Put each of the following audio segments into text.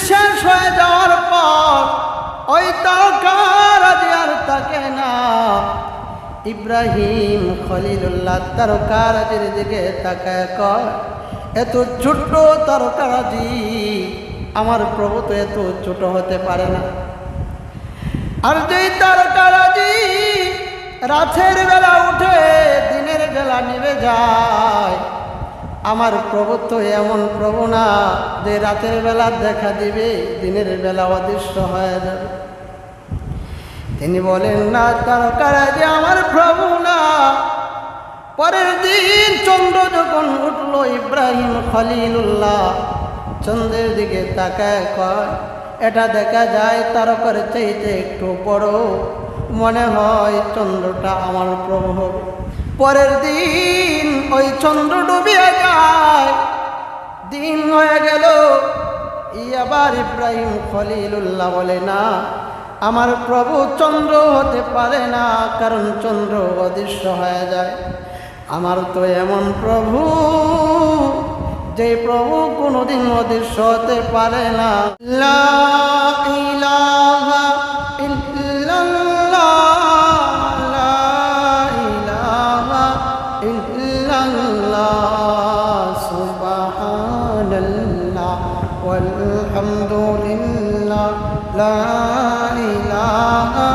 শেষ হয়ে যাওয়ার পর ওই তারকারাজি আর থাকে না। ইব্রাহিম খলিলুল্লাহ তারকারাজির দিকে তাকায় কয়, এত ছোট্ট তারকারাজি, আমার প্রভু তো এত ছোট হতে পারে না। আর যেই তারকারাজি রাতের বেলা উঠে দিনের বেলা নিভে যায়, আমার প্রভু তো এমন প্রভু না যে রাতের বেলা দেখা দিবে দিনের বেলা অদৃশ্য হয়ে যাবে। তিনি বলেন না, তারকারাজি আমার প্রভু না। পরের দিন চন্দ্র যখন উঠল, ইব্রাহিম খলিলুল্লাহ চন্দ্রের দিকে তাকায় কয়, এটা দেখা যায় তারকার চাইতে একটু বড়, মনে হয় চন্দ্রটা আমার প্রভু হবে। পরের দিন ওই চন্দ্র ডুবিয়া যায়, দিন হয়ে গেল। আবার ইব্রাহিম খলিলুল্লাহ বলে, না, আমার প্রভু চন্দ্র হতে পারে না, কারণ চন্দ্র অদৃশ্য হয়ে যায়। আমার তো এমন প্রভু, যে প্রভু কোনোদিন অদৃশ্য হতে পারে না। লা ইলাহা ইল্লাল্লাহ, লা ইলাহা ইল্লাল্লাহ, সুবহানাল্লাহ ওয়ালহামদুলিল্লাহ, লা ইলাহা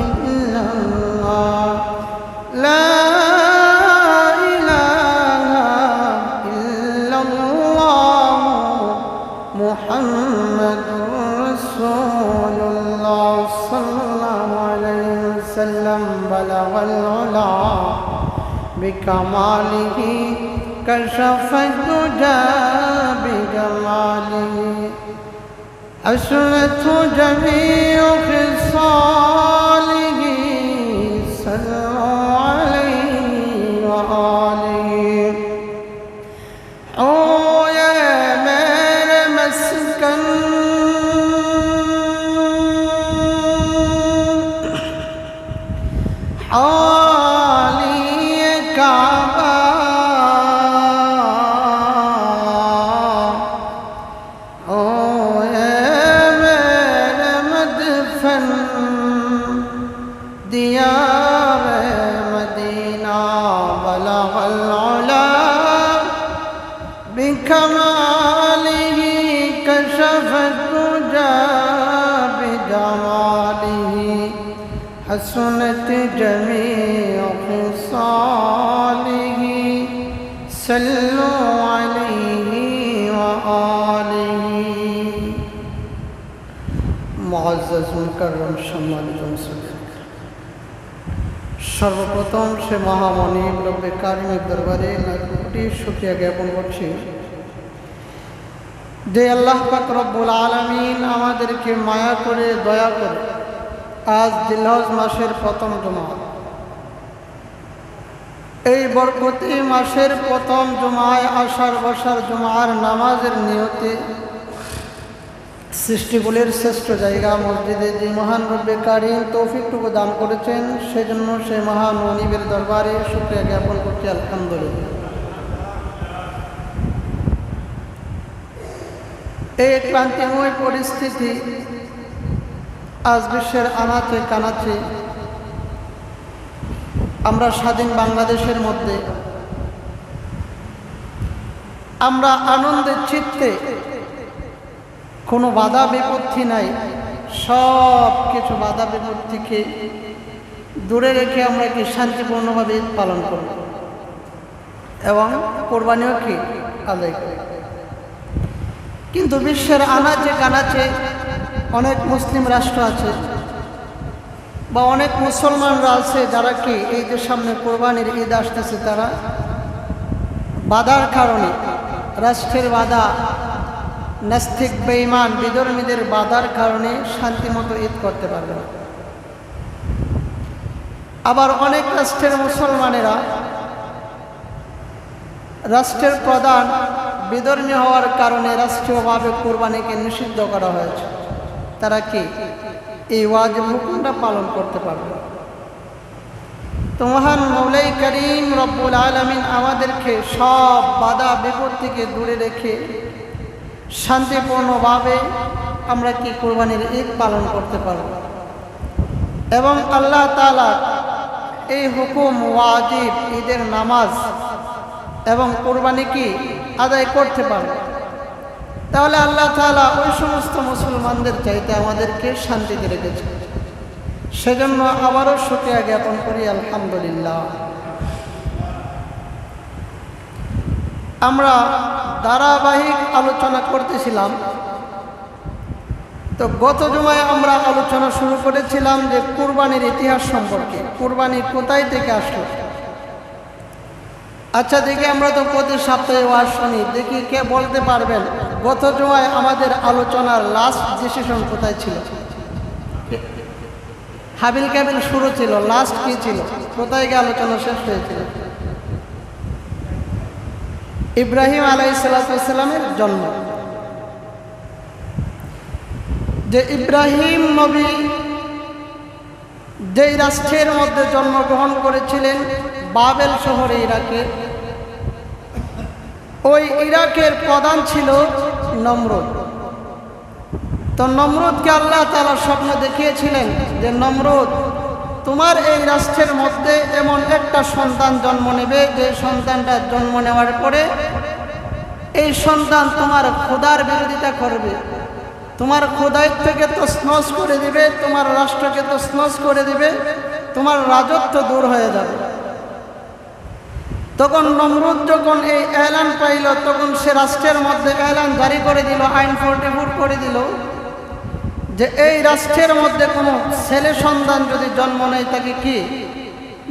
ইল্লাল্লাহ, লা মুহাম্মাদুর রাসূলুল্লাহ সাল্লাল্লাহু আলাইহি ওয়াসাল্লাম বালাগাল উলা বিকামালিহি কাশাফাদ দুজা বিজামালিহি আসরাতু জামিউ খিসালিহি সাল্লাল্লাহু আলাইহি ওয়া আলিহি। بكماله كشف الدجى بجماله حسنت جميع خصاله صلوا عليه وآله। معزز মুকাররম সম্মানিত মুসলিম, সর্বপ্রথম সে মহামণি রব্বে কারিমের দরবারে কোটি শুকরিয়া জ্ঞাপন করছি যে আল্লাহ পাক রব্বুল আলামিন আমাদেরকে মায়া করে দয়া করে আজ জিলহজ মাসের প্রথম জুমা, এই বরকতি মাসের প্রথম জুমায় আসার বসার জুমার নামাজের নিয়তে সৃষ্টিগুলির শ্রেষ্ঠ জায়গা মসজিদে যে মহান রব্বে কারিম তৌফিকটুকু দান করেছেন, সেজন্য সেই মহান মনিবের দরবারে শুকরিয়া জ্ঞাপন করছি আলহামদুলিল্লাহ। এই ক্লান্তিময় পরিস্থিতি আজ বিশ্বের আনাচে কানাচে আমরা স্বাধীন বাংলাদেশের মধ্যে আমরা আনন্দের চিত্তে কোনো বাধা বিপত্তি নাই, সব কিছু বাধা বিপত্তিকে দূরে রেখে আমরা কি শান্তিপূর্ণভাবে ঈদ পালন করব এবং কোরবানিও কি আদায় করি। কিন্তু বিশ্বের আনাচে কানাচে অনেক মুসলিম রাষ্ট্র আছে বা অনেক মুসলমানরা আছে যারা কি এই যে সামনে কোরবানির ঈদ আসতেছে, তারা বাধার কারণে, রাষ্ট্রের বাধা, নাস্তিক বেঈমান বিধর্মীদের বাধার কারণে শান্তিমতো ঈদ করতে পারবে না। আবার অনেক রাষ্ট্রের মুসলমানেরা রাষ্ট্রের প্রধান বিধর্মী হওয়ার কারণে রাষ্ট্রীয়ভাবে কোরবানিকে নিষিদ্ধ করা হয়েছে, তারা কি এই ওয়াজিব হুকুমটা পালন করতে পারবে। তো মহান মৌলাই করিম রব্বুল আলামিন আমাদেরকে সব বাধা বিপত্তিকে দূরে রেখে শান্তিপূর্ণভাবে আমরা কি কুরবানির ঈদ পালন করতে পারব এবং আল্লাহ তাআলা এই হুকুম ওয়াজিব ঈদের নামাজ এবং কুরবানি কি আদায় করতে পারব, তাহলে আল্লাহ তাআলা ওই সমস্ত মুসলমানদের চাইতে আমাদেরকে শান্তিতে রেখেছে। সেজন্য আবারও শুকরিয়া জ্ঞাপন করি, আলহামদুলিল্লাহ। আমরা ধারাবাহিক আলোচনা করতেছিলাম, তো গত জুমায় আমরা আলোচনা শুরু করেছিলাম যে কুরবানির ইতিহাস সম্পর্কে, কুরবানি কোথায় থেকে আসলো। আচ্ছা দেখি, আমরা তো প্রতি সপ্তাহে ওয়াজ শুনি, দেখি কে বলতে পারবেন গত জুমায় আমাদের আলোচনার লাস্ট ডিসিশন কোথায় ছিল? হাবিল কাবিল শুরু ছিল, লাস্ট কি ছিল, কোথায় গিয়ে আলোচনা শেষ হয়েছিল? ইব্রাহিম আলাইহিস সালামের জন্ম। যে ইব্রাহিম নবী যেই রাষ্ট্রের মধ্যে জন্মগ্রহণ করেছিলেন, বাবেল শহরে, ইরাকে, ওই ইরাকের প্রধান ছিল নমরুদ। তো নমরুদকে আল্লাহ তাআলা স্বপ্ন দেখিয়েছিলেন যে নমরুদ, তোমার এই রাষ্ট্রের মধ্যে এমন একটা সন্তান জন্ম নেবে, যে সন্তানটা জন্ম নেওয়ার পরে এই সন্তান তোমার খোদার বিরোধিতা করবে, তোমার খোদায়িত্বকে তছনছ করে দিবে, তোমার রাষ্ট্রকে তছনছ করে দিবে, তোমার রাজত্ব দূর হয়ে যাবে। তখন নমরুদ যখন এই এলান পাইল, তখন সে রাষ্ট্রের মধ্যে এলান জারি করে দিল, আইন 44 করে দিল যে এই রাষ্ট্রের মধ্যে কোনো ছেলে সন্তান যদি জন্ম নেয় তাকে কি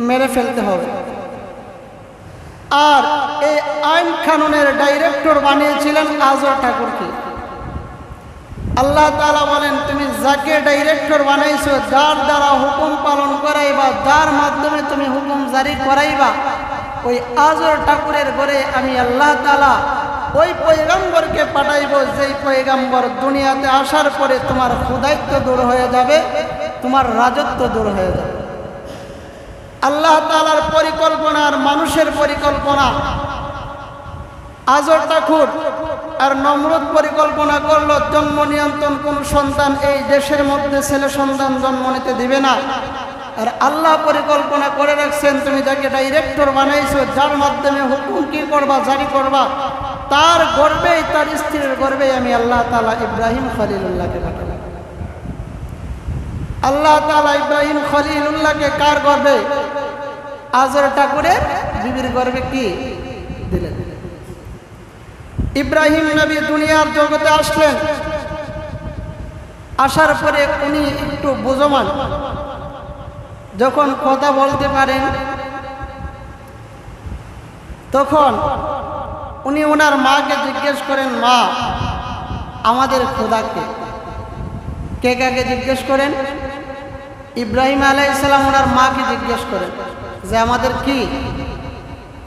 মেরে ফেলতে হবে। আর এই আইন কানুনের ডাইরেক্টর বানিয়েছিলেন আজর ঠাকুরকে। আল্লাহ তাআলা বলেন, তুমি যাকে ডাইরেক্টর বানাইছো, যার দ্বারা হুকুম পালন করাইবা, যার মাধ্যমে তুমি হুকুম জারি করাইবা, ওই আজর ঠাকুরের ঘরে আমি আল্লাহ তাআলা ওই পয়গম্বরকে পাঠাইব, যেই পয়গম্বর দুনিয়াতে আসার পরে তোমার খোদায়িত্ব দূর হয়ে যাবে, তোমার রাজত্ব দূর হয়ে যাবে। আল্লাহ তাআলার পরিকল্পনা আর মানুষের পরিকল্পনা। আজর ঠাকুর আর নমরুদ পরিকল্পনা করলো জন্ম নিয়ন্ত্রণ কোন সন্তান এই দেশের মধ্যে ছেলে সন্তান জন্ম নিতে দিবে না। আর আল্লাহ পরিকল্পনা করে রাখছেন, তুমি যাকে ডাইরেক্টর বানাইছো, যার মাধ্যমে হুকুম কি করবা, জারি করবা, তার গর্বেই, তার স্ত্রীর গর্বেই আমি আল্লাহ তাআলা ইব্রাহিম খলিলুল্লাহকে পাঠালাম। আল্লাহ তাআলা ইব্রাহিম খলিলুল্লাহকে কার গর্বে? আজর ঠাকুরের বিবির গর্বে কি দিলেন। ইব্রাহিম নবী দুনিয়ার জগতে আসলেন, আসার পরে উনি একটু বুঝমান, যখন কথা বলতে পারেন তখন উনি ওনার মাকে জিজ্ঞেস করেন, মা আমাদের খোদাকে। কে কাকে জিজ্ঞেস করেন? ইব্রাহিম আলাইহিস সালাম ওনার মাকে জিজ্ঞেস করেন যে আমাদের কি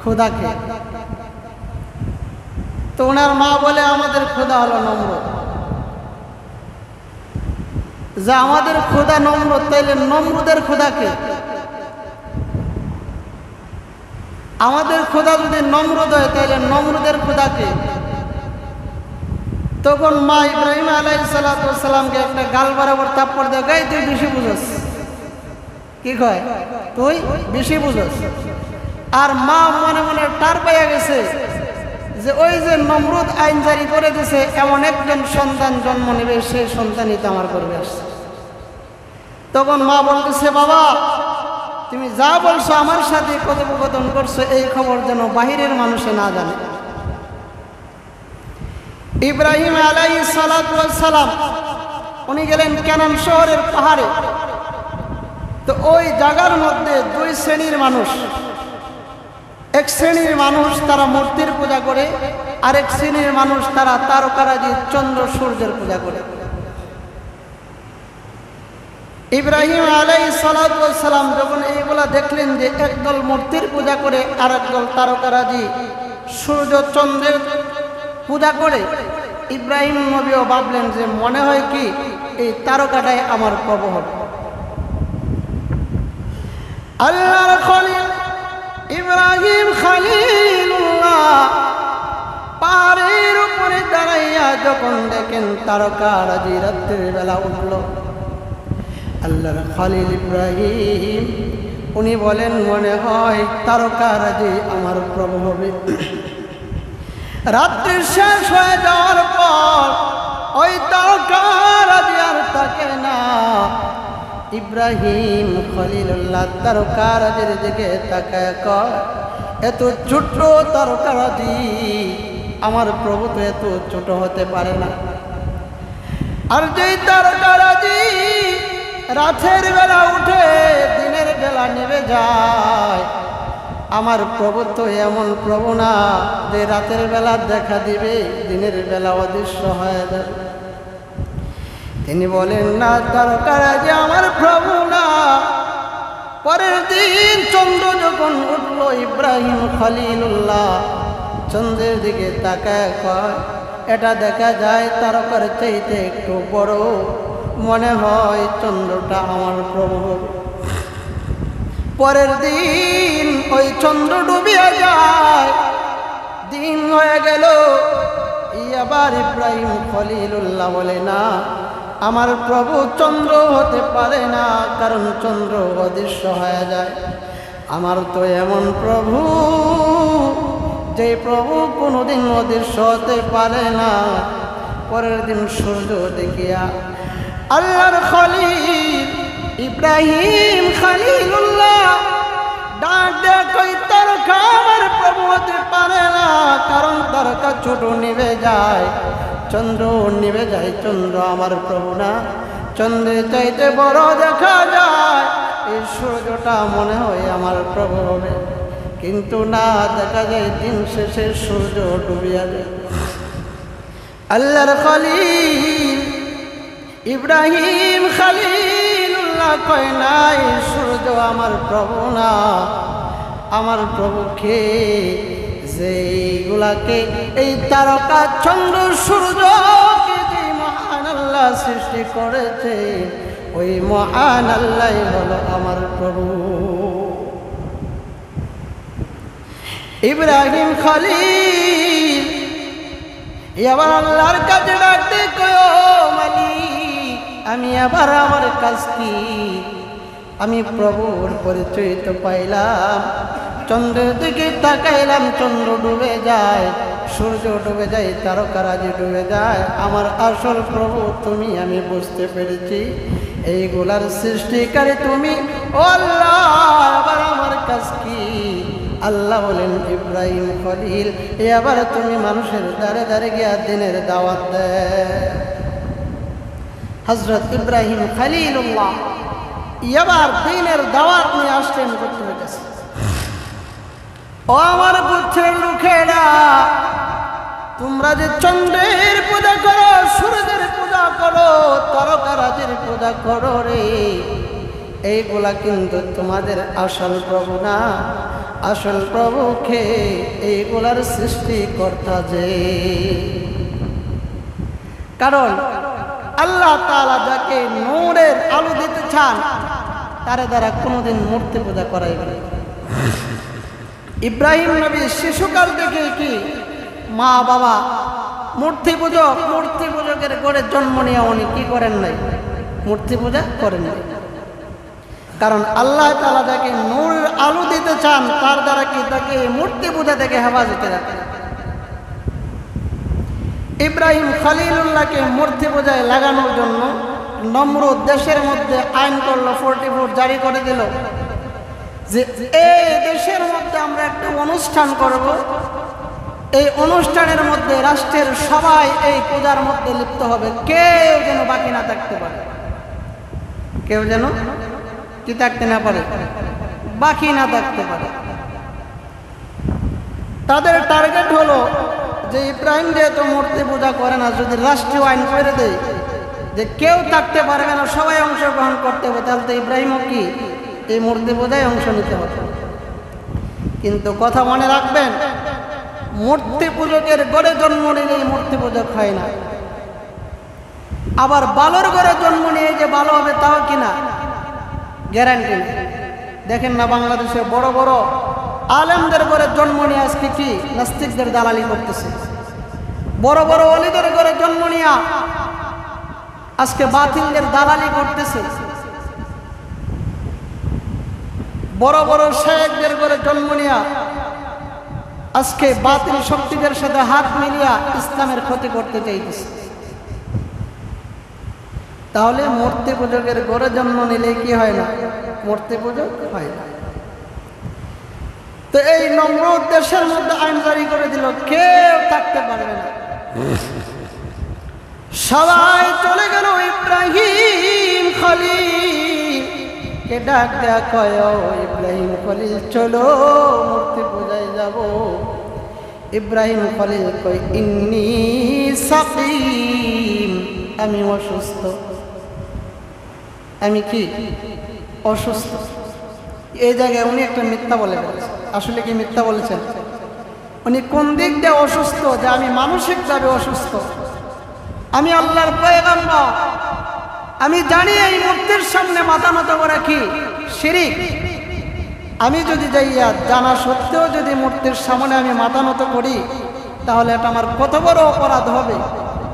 খোদাকে। তো ওনার মা বলে, আমাদের খোদা হলো নমরুদ। যে আমাদের খোদা নমরুদ, তাইলে নমরুদের খোদাকে? আমাদের খোদা যদি নমরুদ হয় তাইলে নমরুদের খোদাকে? তখন মা ইব্রাহিম আলাইহিস সালামকে একটা গাল বরাবর থাপ্পড় দেয়, গাই তুই বেশি বুঝস। কি কয়? তুই বেশি বুঝস। আর মা মনে মনে টার পাইয়া গেছে যে ওই যে নমরুদ আইন জারি করে দিছে, এমন একজন সন্তান জন্ম নেবে, সেই সন্তানই তো আমার গর্ভে আসছে। তখন মা বলতেছে, বাবা তুমি যা বলছো, আমার সাথে কথোপকথন করছো, এই খবর যেন বাহিরের মানুষে না জানে। ইব্রাহিম আলাইহিস সালাম উনি গেলেন কেনান শহরের পাহাড়ে। তো ওই জায়গার মধ্যে দুই শ্রেণীর মানুষ। এক শ্রেণীর মানুষ তারা মূর্তির পূজা করে, আরেক শ্রেণীর মানুষ তারা তারকারাজি, চন্দ্র সূর্যের পূজা করে। ইব্রাহিম আলাইহিস সালাম যখন এইগুলা দেখলেন যে একদল মূর্তির পূজা করে আর একদল তারকারাজি, সূর্য চন্দ্রের পূজা করে, ইব্রাহিম নবীও ভাবলেন যে মনে হয় কি এই তারকাটাই আমার প্রভু হবে। আল্লাহর খলিল ইব্রাহিম খলিলুল্লাহ পাহাড়ের উপরে দাঁড়াইয়া যখন দেখেন তারকারাজি রাত্রের বেলা উঠল, আল্লাহর খলিল ইব্রাহিম উনি বলেন মনে হয় তারকারাজি আমার প্রভু হবে। রাত্রি শেষ হয়ে যাওয়ার পর ওই তারকারাজি আর থাকে না। ইব্রাহিম খলিলুল্লাহ তারকারাজির দিকে তাকায় কয়, এত ছোট্ট তারকারাজি আমার প্রভু তো এত ছোট হতে পারে না। আর যেই তারকারাজি রাতের বেলা উঠে দিনের বেলা নেমে যায়, আমার প্রভু তো এমন প্রভু না যে রাতের বেলা দেখা দিবে দিনের বেলা অদৃশ্য হয়ে যাবে। তিনি বলেন না তারকারাজি আমার প্রভু না। পরের দিন চন্দ্র যখন উঠল, ইব্রাহিম খলিলুল্লাহ চন্দ্রের দিকে তাকায় কয়, এটা দেখা যায় তারকার চাইতে একটু বড়, মনে হয় চন্দ্রটা আমার প্রভু। পরের দিন ওই চন্দ্র ডুবিয়া যায়, দিন হয়ে গেল। আবার ইব্রাহিম খলিলুল্লাহ বলে না আমার প্রভু চন্দ্র হতে পারে না, কারণ চন্দ্র অদৃশ্য হয়ে যায়। আমার তো এমন প্রভু যে প্রভু কোনোদিন অদৃশ্য হতে পারে না। পরের দিন সূর্য দেখিয়া আল্লাহর খলিল ইব্রাহিম খলিলুল্লাহ ডাক দেয়া কই তারকা আমার প্রভু হতে পারে না, কারণ তারকা ছোট নিভে যায়, চন্দ্র নিভে যায়, চন্দ্র আমার প্রভু না। চন্দ্রের চাইতে বড় দেখা যায়, এই সূর্যটা মনে হয় আমার প্রভু হবে। কিন্তু না, দেখা যায় দিন শেষে সূর্য ডুবিয়া যায়। আল্লাহর খলিল ইব্রাহিম খলিলুল্লাহ কয় না এই সূর্য আমার প্রভু না। আমার প্রভুকে যেগুলাকে এই তারকা চন্দ্র সূর্যকে যে মহান আল্লাহ সৃষ্টি করেছে, ওই মহান আল্লাহ হলো আমার প্রভু। ইব্রাহিম খলিল এবার আল্লাহর কাছে ডাকতে কয়, মালিক আমি আবার আমার কাজ কি? আমি প্রভুর পরিচয় তো পাইলাম, চন্দ্রের দিকে তাকাইলাম, চন্দ্র ডুবে যায়, সূর্য ডুবে যায়, তারকারাজি ডুবে যায়, আমার আসল প্রভু তুমি আমি বুঝতে পেরেছি। এইগুলার সৃষ্টিকারী তুমি, ও আল্লাহ আবার আমার কাজ কি? আল্লাহ বলেন ইব্রাহিম খলিল এবার তুমি মানুষের দ্বারে দ্বারে গিয়া দিনের দাওয়াত দেয়। হযরত ইব্রাহিম খলিলুল্লাহ এবার দিনের দাওয়াত নিয়ে আসলেন গোত্রের কাছে। ও আমার গোত্রের লোকেরা, তোমরা যে চন্দ্রের পূজা করো, সূর্যের পূজা করো, তারকারাজির পূজা করো রে, এইগুলা কিন্তু তোমাদের আসল প্রভু না। আসল প্রভুকে এইগুলার সৃষ্টিকর্তা যে। কারণ আল্লাহ তাআলা যাকে নূরের আলো দিতে চান, তার দ্বারা কোনোদিন মূর্তি পূজা করাইবে না। ইব্রাহিম নবী শিশুকাল থেকে কি মা বাবা মূর্তি পূজকের ঘরে জন্ম নিয়ে উনি কি করেন নাই? মূর্তি পূজা করেন নাই। কারণ আল্লাহ তাআলা যাকে নূরের আলো দিতে চান, তার দ্বারা কি তাকে মূর্তি পূজা থেকে হেফাজতে রাখেন। ইব্রাহিম খলিলুল্লাহকে মূর্তি পূজায় লাগানোর জন্য নমরুদ দেশের মধ্যে আইন করলো, 44 জারি করে দিল যে এই দেশের মধ্যে আমরা একটা অনুষ্ঠান করব, এই অনুষ্ঠানের মধ্যে রাষ্ট্রের সবাই এই পূজার মধ্যে লিপ্ত হবে, কেউ যেন বাকি না থাকতে পারে, কেউ যেন কি থাকতে না পারে, বাকি না থাকতে পারে। তাদের টার্গেট হলো যে ইব্রাহিম যেহেতু মূর্তি পূজা করে না, যদি রাষ্ট্রীয় আইন করে দেয় যে কেউ থাকতে পারবে না, সবাই অংশগ্রহণ করতে হবে, তাহলে তো ইব্রাহিমও কি এই মূর্তি পূজায় অংশ নিতে হবে। কিন্তু কথা মনে রাখবেন, মূর্তি পূজকের ঘরে জন্ম নিলে মূর্তি পূজক হয় না। আবার বালর ঘরে জন্ম নিয়ে যে ভালো হবে তাও কিনা গ্যারান্টি নেই। দেখেন না বাংলাদেশে বড় বড় আলেমদের ঘরে জন্ম নিয়ে আজকে কি নাস্তিকদের দালালি করতেছে। বড় বড় ওলিদের ঘরে জন্ম নিয়া আজকে বাতিলদের দালালি করতেছে, বড় বড় শেখদের ঘরে জন্ম নিয়া আজকে বাতিল শক্তিদের সাথে হাত মিলিয়া ইসলামের ক্ষতি করতে চাইতেছে। তাহলে মূর্তি পূজকের ঘরে জন্ম নিলে কি হয় না? মূর্তি পূজক হয় না। তো এই নমরুদ দেশের মধ্যে আইন জারি করে দিল, কেউ থাকতে পারবে না, সবাই চলে গেল ইব্রাহিম খলিল কে ডাক দেয়া কয়, ইব্রাহিম খলিল চলো মূর্তি পূজায় যাব। ইব্রাহিম খলিল কয়, ইন্নী সাকিম, আমি অসুস্থ। আমি কি অসুস্থ? এই জায়গায় উনি একটা মিথ্যা বলে ফেলেছেন। আসলে কি মিথ্যা বলেছেন? উনি কোন দিক দিয়ে অসুস্থ? যে আমি মানসিকভাবে অসুস্থ, আমি আল্লাহর পয়গম্বর, আমি জানি এই মূর্তির সামনে মাথা নত করা কি শিরক। আমি যদি যাইয়া জানা সত্ত্বেও যদি মূর্তির সামনে আমি মাথা নত করি, তাহলে এটা আমার কত বড় অপরাধ হবে।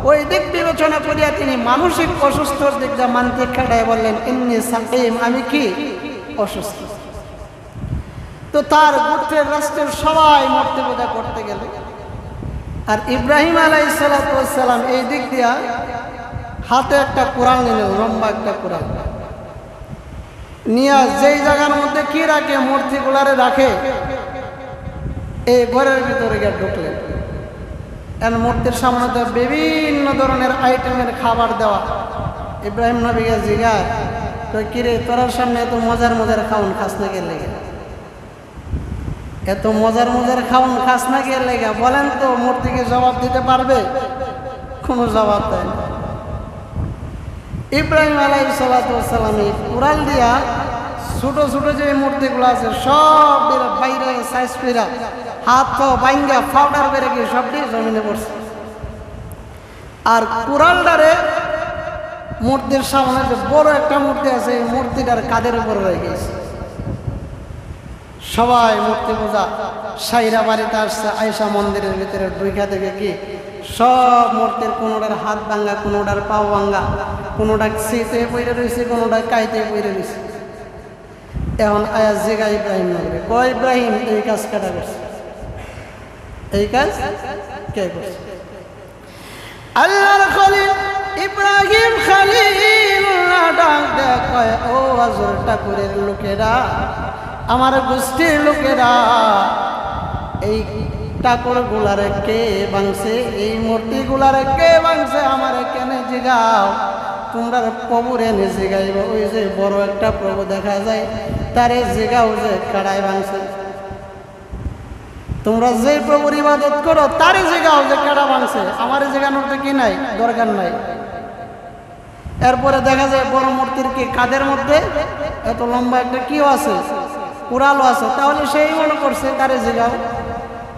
ওই দিক বিবেচনা করিয়া তিনি মানসিক অসুস্থর দিক দিয়ে মানতে খাটায় বললেন, ইন্নী সাকিম, আমি কি অসুস্থ। তো তার গোত্রের রাষ্ট্রের সবাই মূর্তি পূজা করতে গেল, আর ইব্রাহিম আলাইহিস সালাম এই দিক দিয়া হাতে একটা কোরআন নিলেন, লম্বা একটা কোরআন নিয়ে যেই জায়গার মধ্যে কি রাখে মূর্তিগুলারে রাখে, এই ঘরের ভিতরে গিয়ে ঢুকলেন। এর মূর্তির সামনে তো বিভিন্ন ধরনের আইটেমের খাবার দেওয়া। ইব্রাহিম নবীকে জিজ্ঞাসা, তো কিরে তোরার সামনে এত মজার মজার খাউন খাস না কে লেগে? এত মজার মজার খাউন খাস না কে লেগে? বলেন তো, মূর্তিকে জবাব দিতে পারবে? কোনো জবাব দেয় না। ইব্রাহিম আলাইহিস সালাম কুড়াল দিয়া ছোট ছোট যে মূর্তিগুলো আছে সব বাইরে সাইজ ফিরা হাত তো বাইঙ্গা পাউডার বেড়ে গিয়ে সবটি জমিনে পড়ছে। আর কুড়ালটারে মূর্তির সামনে যে বড় একটা মূর্তি আছে, এই মূর্তিটার কাঁধের উপর রয়ে গেছে। সবাই মূর্তি পূজা সাইরা বাড়িতে আসছে, আয়েশা মন্দিরের ভিতরে ঢুইকা থেকে কি সব মূর্তির কোনোটার হাত ভাঙ্গা, কোনোটার পাও ভাঙ্গা, কোনোটা সিতে পইরে রয়েছে, কোনোটা কাইতে পইরে রয়েছে। এখন আয়াজ জিগা ইব্রাহিম নবী, কয় ইব্রাহিম এই কাজ কাটা করছে? এই কাজ কে করছে? আল্লাহর খলিল ইব্রাহিম খলিল ডাক দেয়া কয়, ও আজর ঠাকুরের লোকেরা, আমার গোষ্ঠীর লোকেরা, এই ঠাকুর গুলারে কে ভাঙছে, এই মূর্তি গুলারে কে ভাঙছে, আমার কেনে জিগাও। তোমরা প্রভুরে এনে জিগাইব, ওই যে বড় একটা প্রভু দেখা যায় তারে জিগাও যে কাড়াই ভাঙছে। তোমরা যে প্রভুর ইবাদত করো তারে জিগাও যে কাড়া ভাঙছে, আমার জিগানোর তো কি নাই, দরকার নাই। এরপরে দেখা যায় বড় মূর্তির কি কাঁধের মধ্যে এত লম্বা একটা কিও আছে, কুড়ালও আছে, তাহলে সেই মনে করছে তারে জিগাও,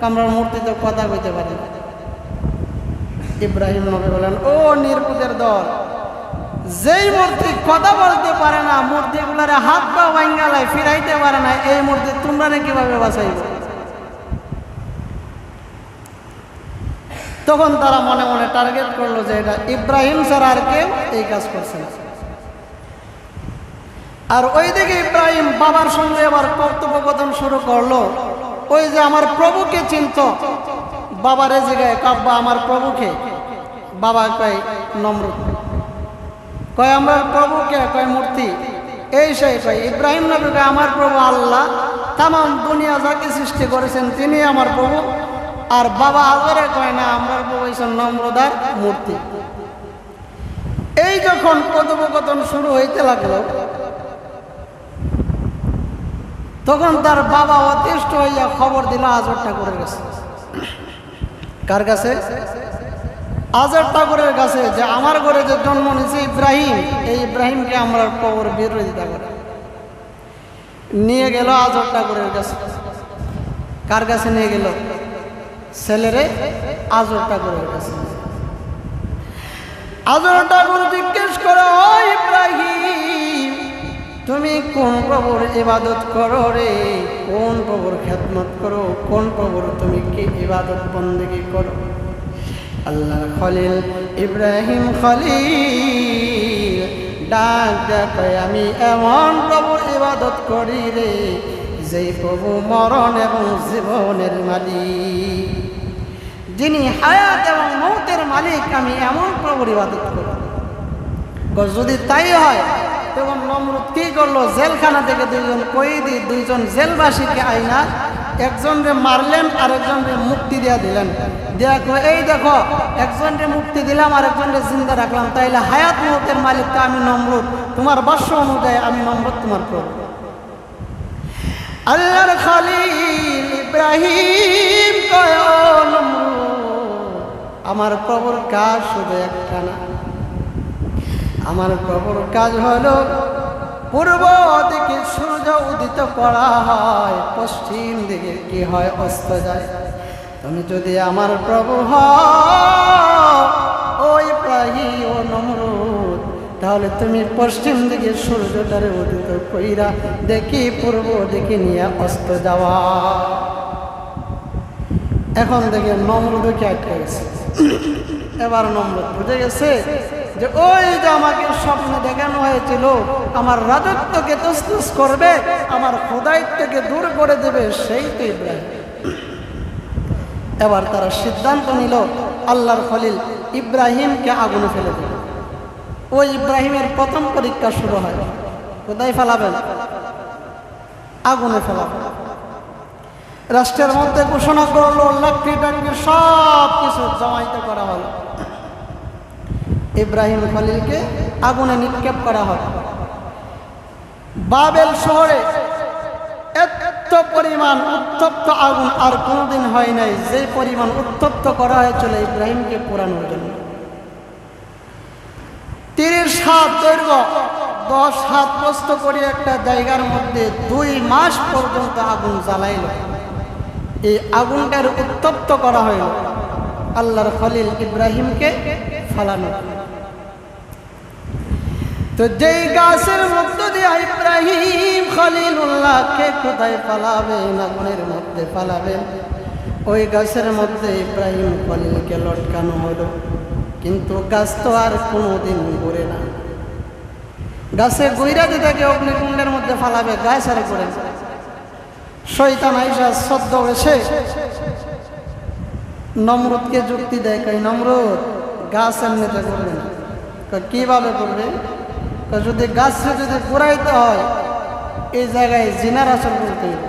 আমরা মূর্তি তো কথা কইতে পারি না। ইব্রাহিম নবী বলেন, ও নির্বুদের দল, যেই মূর্তি কথা বলতে পারে না, মূর্তিগুলারে হাত পা ভাঙ্গালায় ফিরাইতে পারে না, এই মূর্তি তোমরা কিভাবে বাঁচাইবে? তখন তারা মনে মনে টার্গেট করলো যে এটা ইব্রাহিম ছাড়া আর কেউ এই কাজ করছে না। আর ওইদিকে ইব্রাহিম বাবার সঙ্গে আবার কর্তব্যকথন শুরু করলো, ওই যে আমার প্রভুকে চিনত, বাবার এ জায়গায় কাব্বা আমার প্রভুকে। বাবা কয় নমরুদ, কয় আমার প্রভুকে, কয় মূর্তি, এই সেই কয় ইব্রাহিম নবীকে আমার প্রভু আল্লাহ, তামাম দুনিয়া যাকে সৃষ্টি করেছেন তিনি আমার প্রভু। আর বাবা আজরে কয় না, আমার প্রভু হইছেন নমরুদার মূর্তি। এই যখন কথোপকথন শুরু হইতে লাগলো, তখন তার বাবা অতিষ্ঠ হইয়া খবর দিল আজর ঠাকুরের কাছে। কার কাছে? আজর ঠাকুরের কাছে, যে আমার ঘরে যে জন্ম নিয়েছে ইব্রাহিম, এই ইব্রাহিমকে আমরা প্রভুর বিরোধিতা করে। নিয়ে গেল আজর ঠাকুরের কাছে। কার কাছে নিয়ে গেল? ছেলেরে আজর ঠাকুরের কাছে। আজর ঠাকুর জিজ্ঞেস করো, ও ইব্রাহিম, তুমি কোন প্রভুর ইবাদত করো রে? কোন প্রভুর খেদমত করো? কোন প্রভুর তুমি কি ইবাদত বন্দেগী করো? আল্লাহর খলিল ইব্রাহিম খলিল ডাক দেখায়, আমি এমন প্রভুর ইবাদত করি রে, যেই প্রভু মরণ এবং জীবনের মালিক, যিনি হায়াত এবং মৌতের মালিক, আমি এমন প্রভুর ইবাদত করি। যদি তাই হয় তখন নমরুদ কি করলো, জেলখানা থেকে দুইজন কয়েদি, দুইজন জেলবাসীকে আইনা একজনকে মারলেন আর একজনকে মুক্তি দিয়া দিলেন। দেখো এই দেখো, একজনকে মুক্তি দিলাম আর একজনকে জিন্দা রাখলাম, তাইলে হায়াত মৌতের মালিক তো আমি নমরুদ, তোমার বাস্য অনুযায়ী আমি নমরুদ তোমার প্রভু। আল্লাহর খলিল ইব্রাহিম কয়, ও নমরুদ, আমার প্রভুর কাজ শুধু একটা না, আমার প্রভুর কাজ হলো পূর্ব দিকে সূর্য উদিত করা হয়, পশ্চিম দিকে কি হয়, অস্ত যায়। তুমি যদি আমার প্রভু হও ও ইব্রাহিম ও নমরুদ, তাহলে তুমি পশ্চিম দিকে সূর্যটারে উদিত কইরা দেখি পূর্ব দিকে নিয়ে অস্ত যাওয়া। এখন দেখে নমরুদকে আটকে গেছে। এবার নমরুদ বুঝে গেছে যে ওই যে আমাকে স্বপ্নে দেখানো হয়েছিল আমার রাজত্বকে তছনছ করবে, আমার খোদাইত্বকে দূর করে দেবে, সেই তো ইব্রাহিম। এবার তারা সিদ্ধান্ত নিল আল্লাহর খলিল ইব্রাহিমকে আগুনে ফেলে দেবে। ওই ইব্রাহিমের প্রথম পরীক্ষা শুরু হয়, কোথায় ফেলাবেন? আগুনে ফেলাবেন। রাষ্ট্রের মধ্যে ঘোষণা করলো, লাকড়ি টাকড়ি সব কিছু জমাইতে করা হলো, ইব্রাহিম খলিলকে আগুনে নিক্ষেপ করা হয়। বাবেল শহরে এত পরিমাণ উত্তপ্ত আগুন আর কোনোদিন হয় নাই, যে পরিমাণ উত্তপ্ত করা হয়েছিল ইব্রাহিমকে পোড়ানোর জন্য। 30 হাত দৈর্ঘ্য 10 হাত প্রস্থ করে একটা জায়গার মধ্যে 2 মাস পর্যন্ত আগুন জ্বালাইল। এই আগুনটার উত্তপ্ত করা হইল আল্লাহর খলিল ইব্রাহিমকে ফালানো। তো যেই গাছের মধ্য দিয়ে ইব্রাহিম খলিলুল্লাহকে কোথায় ফালাবেন, আগুনের মধ্যে ফালাবেন, ওই গাছের মধ্যে ইব্রাহিম খলিলকে লটকানো হলো। কিন্তু গাছ তো আর কোনোদিন ঘুরে না, গাছে গৈরাতে থাকে অগ্নিকুণ্ডের মধ্যে ফালাবে, গাছ আর ঘুরে না। শয়তান আইসা সদ্য এসে নমরুদকে যুক্তি দেয়, কই নমরুদ গাছ এমনিতে করবে না। কিভাবে করবে? যদি গাছকে যদি ঘুরাইতে হয় এই জায়গায় জিনার আসর করতে হইব।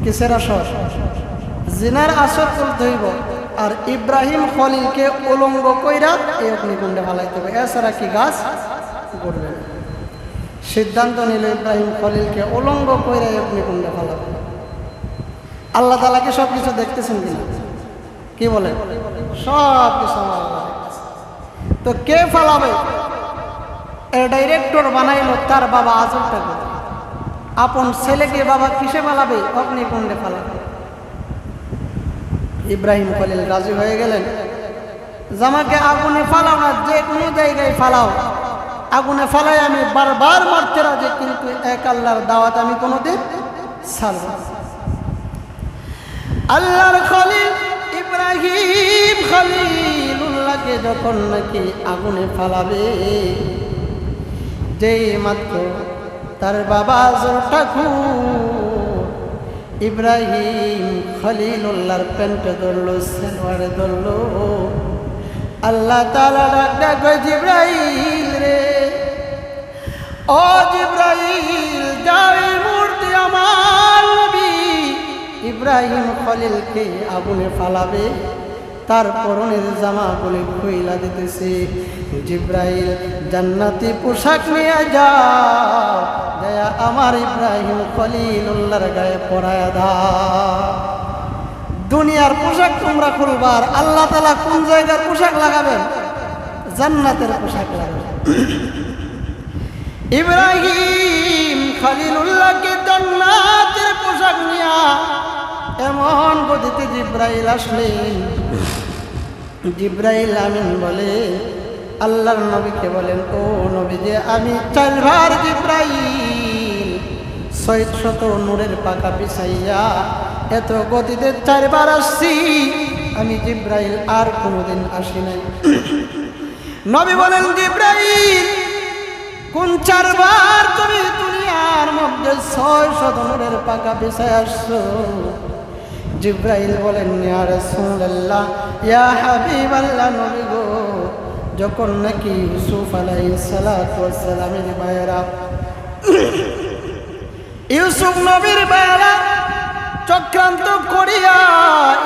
কিসের আসর? জিনার আসর করতে হইব। আর ইব্রাহিম খলিলকে উলঙ্গ কইরা এই অগ্নিকুণ্ডে ফালাইতে হবে, এছাড়া কি গাছ করবে না। সিদ্ধান্ত নিল ইব্রাহিম খলিলকে উলঙ্গ কইরা এই অগ্নিকুণ্ডে ফালাবে। আল্লাহ তাআলা কি সব কিছু দেখতেছেন কিনা? কি বলে? সব কিছু আল্লাহ দেখতেছে। তো কে ফালাবে? ডাইরেক্টর বানাইলো তার বাবা আজরটাকে। আপন ছেলেকে বাবা কিসে ফালাবে? অগ্নিকুণ্ডে ফালাবে। ইব্রাহিম খলিল রাজি হয়ে গেলেন, জামাকে আগুনে ফালাও না, যে কোনো জায়গায় ফালাও, আগুনে ফালাই আমি বারবার মারতে রাজি, কিন্তু এক আল্লাহর দাওয়াত আমি কোনোদিন ছাড়ব না। আল্লাহর খলিল ইব্রাহিম খলিলুল্লাহকে যখন নাকি আগুনে ফালাবে, যেই মাত্র তার বাবা আজর ঠাকুর ইব্রাহিম খলিলুল্লাহর প্যান্টে ধরলো, সেলোয়ারে ধরলো, আল্লাহ তাআলা ডাক কয়, জিব্রাইল রে, ও জিব্রাইল, যাও এই মুহূর্তে আমার নবী ইব্রাহিম খলিলকে আগুনে ফালাবে, তার পরনের জামাগুলি খুইলা দিতেছে। জিব্রাইল জান্নাতি পোশাক নিয়ে যাও, দয়া আমার ইব্রাহিম খলিলুল্লাহর গায়ে পরায়া দাও। দুনিয়ার পোশাক তোমরা খুলবা, আর আল্লাহ তাআলা কোন জায়গার পোশাক লাগাবেন? জান্নাতের পোশাক লাগাবেন। ইব্রাহিম খলিলুল্লাহকে জান্নাতের পোশাক নিয়া এমন গতিতে জিব্রাইল আসলেন। জিব্রাইল আমিন বলে আল্লাহর নবীকে বলেন, ও নবী, যে আমি 4 বার জিব্রাইল 600 নূরের পাকা বিছাইয়া এত গতিতে 4 বার আসছি, আমি জিব্রাইল আর কোনোদিন আসি নাই। নবী বলেন, জিব্রাইল কোন 4 বার তুমি দুনিয়ার মধ্যে 600 নূরের পাকা বিছায় আসছো? জিব্রাইল বলেন, ইয়া রাসূলুল্লাহ, ইয়া হাবিবাল্লাহ, নবী গো, যখন নাকি ইউসুফ আলাইহিস সালাতু ওয়াস সালামের ভাইয়েরা, ইউসুফ নবীর ভাইয়েরা চক্রান্ত করিয়া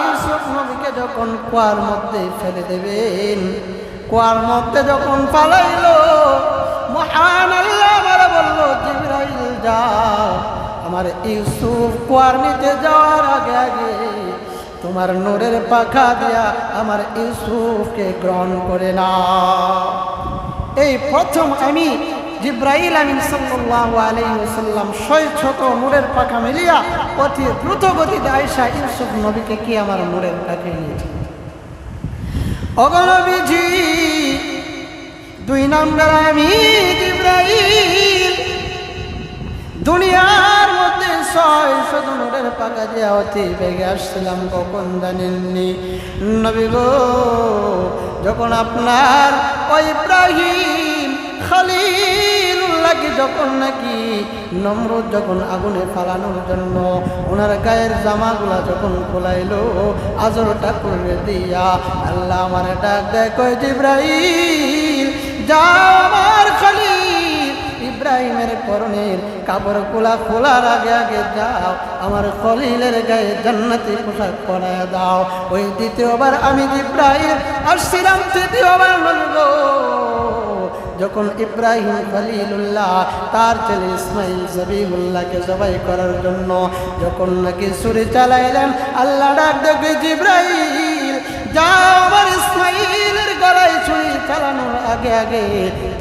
ইউসুফ নবীকে যখন কুয়ার মধ্যে ফেলে দেবেন, কুয়ার মধ্যে যখন পালাইলো, মহান আল্লাহ আমারে বলল, জিবরাইল যাও, আমার ইউসুফ কুয়ার নিচে যাওয়ার আগে আগে তোমার নূরের পাখা দিয়া আমার ইউসুফকে গ্রহণ করে নাও। এই প্রথম আমি জিব্রাইল আমিন সাল্লাল্লাহু আলাইহি ওয়াসাল্লাম 600 নূরের পাখা মিলিয়া অতি দ্রুত গতিতে আয়েশা ইউসুফ নবীকে কি আমার নূরের পাখা নিয়েছে। অগণবিজি 2 নম্বর আমি জিব্রাইল দুনিয়ার মধ্যে 600 নূরের পাখা দিয়ে অতি বেগে আসছিলাম, কখন জানেননি নবী গো? যখন আপনার ওই ইব্রাহিম খলিলুল্লাহকে যখন নাকি নমরুদ যখন আগুনে ফালানোর জন্য ওনার গায়ের জামাগুলা যখন খোলাইলো, আজরটা করে দিয়া আল্লাহ আমার ডাক দেয়, কয় জিব্রাইল যাও, আমার খলিল ইব্রাহিমের করণের কাপড় খোলার আগে আগে যাও, আমার খলিলের গায়ে জান্নাতি পোশাক পরায় দাও। ওই দ্বিতীয়বার আমি জিব্রাইল আসছিলাম, তৃতীয়বার নবী যখন ইব্রাহিম খলিলুল্লাহ তার ছেলে ইসমাইল জবিহুল্লাহকে জবাই করার জন্য যখন নাকি ছুরি চালাইলেন, আল্লাহ ডাক দেখে, জিব্রাইল যাও, আমার ইসমাইলের গলায় ছুরি চালানোর আগে আগে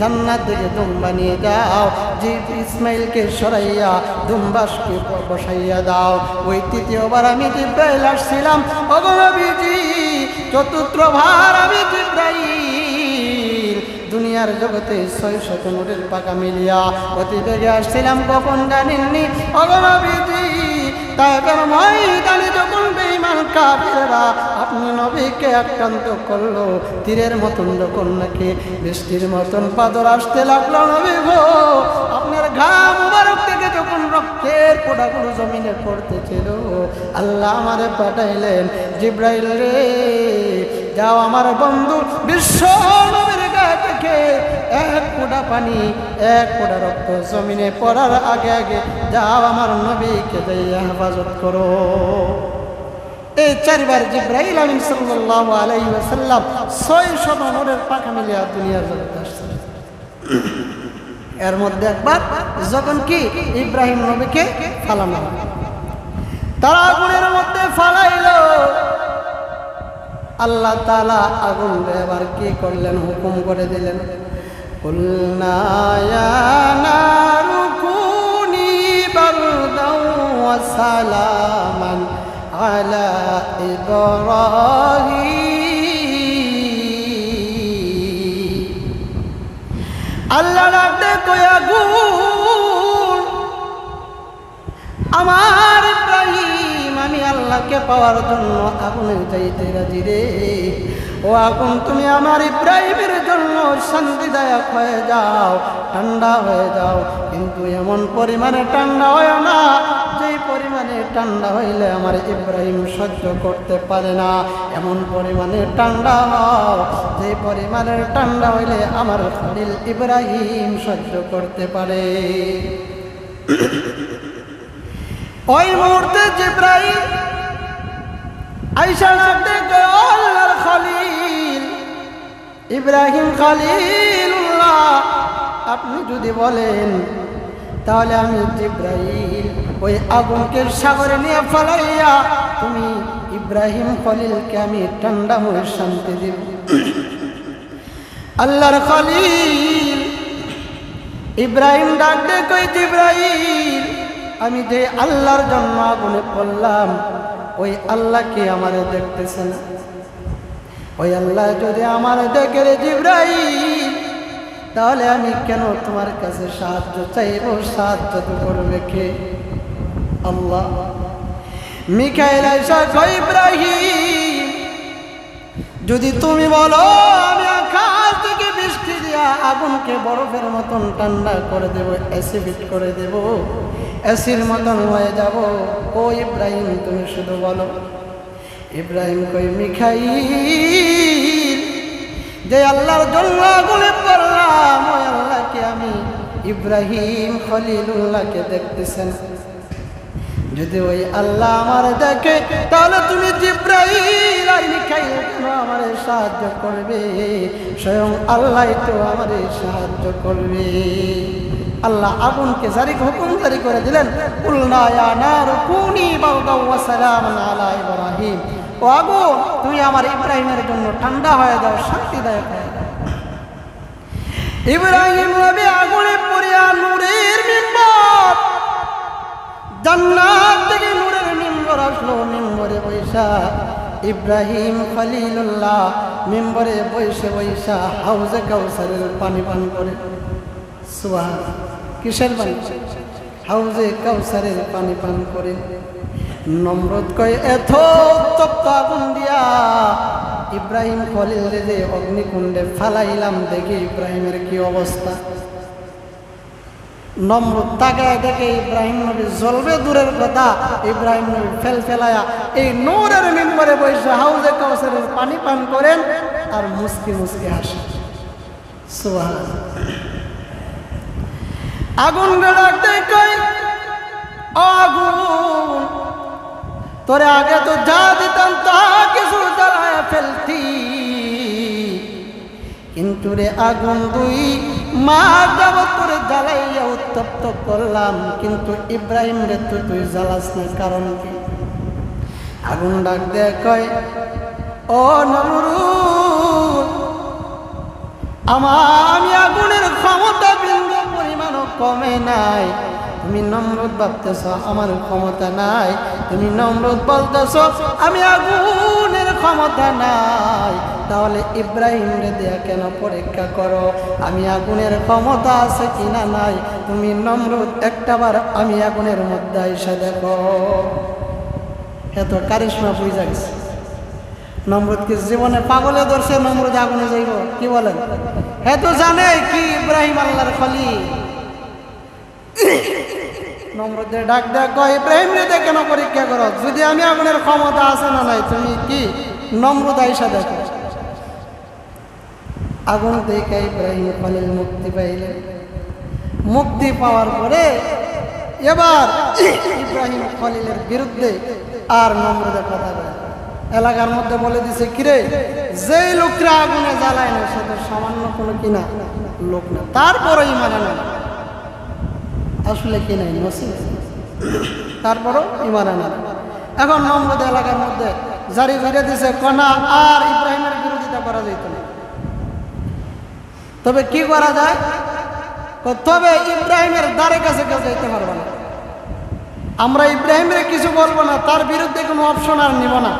জান্নাত থেকে দুম্বা নিয়ে যাও, যে ইসমাইলকে সরাইয়া দুম্বাসকে বসাইয়া দাও। ওই তৃতীয়বার আমি জিব্রাইল আসছিলাম, ওগো নবীজি চতুর্থবার আমি জিব্রাইল দুনিয়ার জগতে 600 নূরের পাকা মিলিয়া অতি বেগে আসছিলাম, কখন জানেননি ওগো নবীজি? তাইফের ময়দানে যখন বেঈমান কাফেররা আপনি নবীকে আক্রান্ত করলো, তীরের মতন যখন নাকি বৃষ্টির মতন পাথর আসতে লাগলো, নবী গো আপনার ঘাম মুবারক থেকে যখন রক্তের ফোঁটাগুলো জমিনে পড়তেছিল, আল্লাহ আমারে পাঠাইলেন, জিব্রাইল রে যাও, আমার বন্ধু বিশ্ব নবীর গায়ে থেকে 1 ফোঁটা পানি 1 ফোঁটা রক্ত জমিনে পড়ার আগে আগে যাও, আমার নবীকে যাইয়া হেফাজত করো। এই 4 বার জিব্রাইল আমিন সাল্লাল্লাহু আলাইহি ওয়াসাল্লাম 600 নূরের পাখা মিলিয়া দুনিয়ার জগতে আসছে। এর মধ্যে একবার যখন কি ইব্রাহিম নবীকে ফালানো, তারা আগুনের মধ্যে ফালাইলো, আল্লাহ তাআলা আগুন এবার কি করলেন, হুকুম করে দিলেন, কুলনা ইয়া নারু কুনি বারদাও ওয়া সালামান আলা ইব্রাহিম। আল্লাহ ডাকতে কই, আগুন আমার ইব্রাহিম, আমি আল্লাহকে পাওয়ার জন্য আগুনে যাইতে রাজি রে। ও আগুন, তুমি আমার ইব্রাহিমের জন্য শান্তিদায়ক হয়ে যাও, ঠান্ডা হয়ে যাও, কিন্তু এমন পরিমাণে ঠান্ডা হয় না যেই পরিমাণে ঠান্ডা হইলে আমার ইব্রাহিম সহ্য করতে পারে না, এমন পরিমাণে ঠান্ডা হও যেই পরিমাণের ঠান্ডা হইলে আমার খলিল ইব্রাহিম সহ্য করতে পারে। ওই মুহূর্তে জিব্রাইল আয়েশা সাথে আল্লাহর খলিল ইব্রাহিম খলিলুল্লাহ, আপনি যদি বলেন তাহলে আমি জিব্রাইল ওই আগুনকে সাগরে নিয়ে ফেলাইয়া তুমি ইব্রাহিম খলিলকে আমি ঠান্ডা হয়ে শান্তি দেব। আল্লাহর খলিল ইব্রাহিম ডাক দে কই, জিব্রাইল আমি যে আল্লাহর জন্য আগুনে পড়লাম, ওই আল্লাহ কি আমারে দেখতেছে না? ওই আল্লাহ যদি আমারে দেখে রে জিব্রাইল, তাহলে আমি কেন তোমার কাছে সাহায্য চাইব? সাহায্য তো করবে কে? আল্লাহ। মিকাইল আয়েশা কই, ইব্রাহিম যদি তুমি বলো আমি আকাশ থেকে বৃষ্টি দিয়া আগুনকে বরফের মতন ঠান্ডা করে দেব, অ্যাসিড করে দেব, অ্যাসিড মতন হয়ে যাব, ও ইব্রাহিম তুমি শুধু বলো। ইব্রাহিম কই মিখাইল, যে আল্লাহর জন্য আগুনে পড়লাম ওই আল্লাহকে আমি ইব্রাহিম খলিলুল্লাহকে দেখতেছেন, যদি ওই আল্লাহ আমার দেখে তাহলে তুমি জিব্রাইল আর মিকাইল কেন আমার সাহায্য করবে? স্বয়ং আল্লাহ তো আমার সাহায্য করবে। আল্লাহ আগুনকে হুকুম জারি করে দিলেন, কুলনা ইয়া নারু কুনি বারদাও ওয়া সালামান আলা ইব্রাহিম, ও আগুন তুমি আমার ইব্রাহিমের জন্য ঠান্ডা হয়ে যাও, শান্তিদায়ক হয়ে যাও। ইব্রাহিম নবী আগুনে পড়িয়া নূরের মিম্বর, জান্নাত থেকে নূরের মিম্বর আসলো, মিম্বরে বৈশা ইব্রাহিম খলিলুল্লাহ মিম্বরে বৈশে বৈশা হাউজে কাউসারের পানি পান করে। সুবহানাল্লাহ, কিসের পানি? হাউজে কাউসারের পানি পান করে। নমরুদ কয় এত উত্তপ্ত আগুন দিয়া ইব্রাহিম খলিলরে যে অগ্নিকুণ্ডে ফালাইলাম, দেখি ইব্রাহিমের কি অবস্থা। নমরুদ তাকায় দেখে ইব্রাহিম নবী জ্বলবে দূরের কথা, ইব্রাহিম নবী ফেলায়া এই নূরের মিম্বরে বসে হাউজে কাউসারের পানি পান করেন আর মুস্কি মুস্কি হাসেন। সুবহানাল্লাহ। আগুন ডাকতে কই আগুন তোরে আগে তো যা দিতাম তা কিছু জ্বালায় ফেলতি, কিন্তু রে আগুন দুই মাস যাবত তোরে জ্বালাইয়া উত্তপ্ত করলাম, কিন্তু ইব্রাহিম রে তো তুই জ্বালাস না, কারণ কি? আগুন ডাক দেয় কয় ও নমরুদ, আমি আগুনের ক্ষমতা বিন্দু পরিমাণও কমে নাই। তুমি নমরুদ ভাবতেছ আমার ক্ষমতা নাই, তুমি নমরুদ বলতেছ আমি আগুনের ক্ষমতা নাই, তাহলে ইব্রাহিম রে দেয়া কেন পরীক্ষা করো আমি আগুনের ক্ষমতা আছে কিনা নাই? তুমি নমরুদ একটাবার আমি আগুনের মধ্যে এসে দেখো। এত কারিশমা বুঝা গেছে। নমরুদ কি জীবনে পাগলে ধরছে নমরুদ আগুনে যাইব? কি বলেন? হে তো জানে কি ইব্রাহিম আল্লাহর খলিল। নমরুদের ডাক ডাক ইব্রাহিম রে কেন পরীক্ষা করো? যদি আমি আগুনের ক্ষমতা আছে না নাই তুমি কি নমরুদ আইসা দেখো। আগুন দেখে ইব্রাহিম খলিল মুক্তি পাইলেন। মুক্তি পাওয়ার পরে এবার ইব্রাহিম খলিলের বিরুদ্ধে আর নমরুদের কথা বলে এলাকার মধ্যে বলে দিছে, কিরে যেই লোকরা আগুনে জ্বালায় না সে তো সামান্য কোনো কিনা লোক না, তারপরই মানে না আসলে কি নাই নসিব, তারপরও ইমান আনা। এখন নমরুদ এলাকার মধ্যে জারি ফিরে দিছে কনা আর ইব্রাহিমের বিরোধিতা করা যেত না। তবে কি করা যায়? তবে ইব্রাহিমের দ্বারে কাছে কেউ যাইতে পারবে না। আমরা ইব্রাহিমের কিছু বলবো না, তার বিরুদ্ধে কোনো অপশন আর নিব না,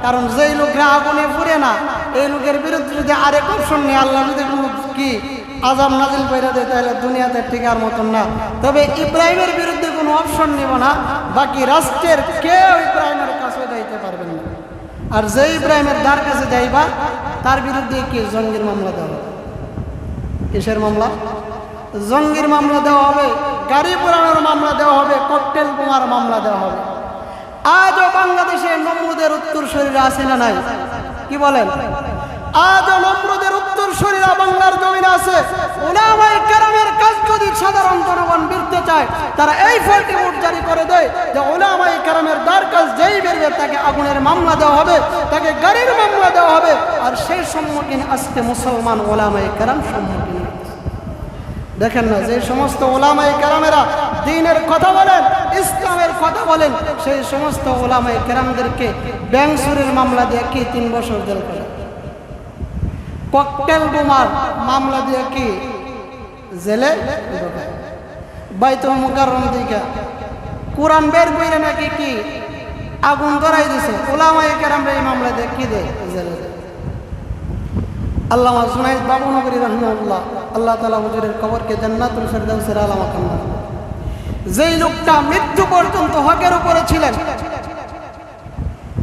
কারণ যেই লোকরা আগুনে পুড়ে না এই লোকের বিরুদ্ধে যদি আরেক অপশন নেই, আল্লাহ যদি কোনো কি আযাব নাজিল করে দেয় তাহলে দুনিয়াতে টিকার মতন না। তবে ইব্রাহিমের বিরুদ্ধে কোনো অপশন নিব না, বাকি রাষ্ট্রের কেউ ইব্রাহিমের কাছে যাইতে পারবেন না। আর যে ইব্রাহিমের দ্বার কাছে যাইবা তার বিরুদ্ধে কি জঙ্গির মামলা দেওয়া হবে। কিসের মামলা? জঙ্গির মামলা দেওয়া হবে, গাড়ি পোড়ানোর মামলা দেওয়া হবে, ককটেল বোমার মামলা দেওয়া হবে। আজও বাংলাদেশে নমরুদের উত্তর শরীরে আছে না নাই? কি বলেন? আজও নমরুদের উত্তর শরীরা বাংলার জমিনে আছে। উলামায়ে কেরামের কাজ যদি সাধারণ জনগণ বিরতে চায় তারা এই ফলটি নোট জারি করে দেয় যে উলামায়ে কেরামের দ্বার কাজ যেই বেরবে তাকে আগুনের মামলা দেওয়া হবে, তাকে গাড়ির মামলা দেওয়া হবে। আর সেই সম্মুখীন আজকে মুসলমান উলামায়ে কেরাম সম্মুখীন। দেখেন না, যে সমস্ত উলামায়ে কেরামেরা দ্বীনের কথা বলেন, ইসলামের কথা বলেন, সেই সমস্ত উলামায়ে কেরামদেরকে ব্যাং চুরির মামলা দিয়ে কি 3 বছর জেল করে, ককটেল বোমার মামলা দিয়ে কি জেলে, বাইতুল মুকাররম থেকে কোরআন বের করে নাকি কি আগুন ধরাই দিছে। উলামায়ে কেরামরা এই মামলা দিয়ে কি দেয় জেলে। আল্লামা জুনাইদ বাবুনগরী রাহিমাহুল্লাহ, আল্লাহ তাআলা হুজুরের কবরকে জান্নাতুল ফেরদাউসের আলা মাকাম দান। যেই লোকটা মৃত্যু পর্যন্ত হকের উপরে ছিলেন,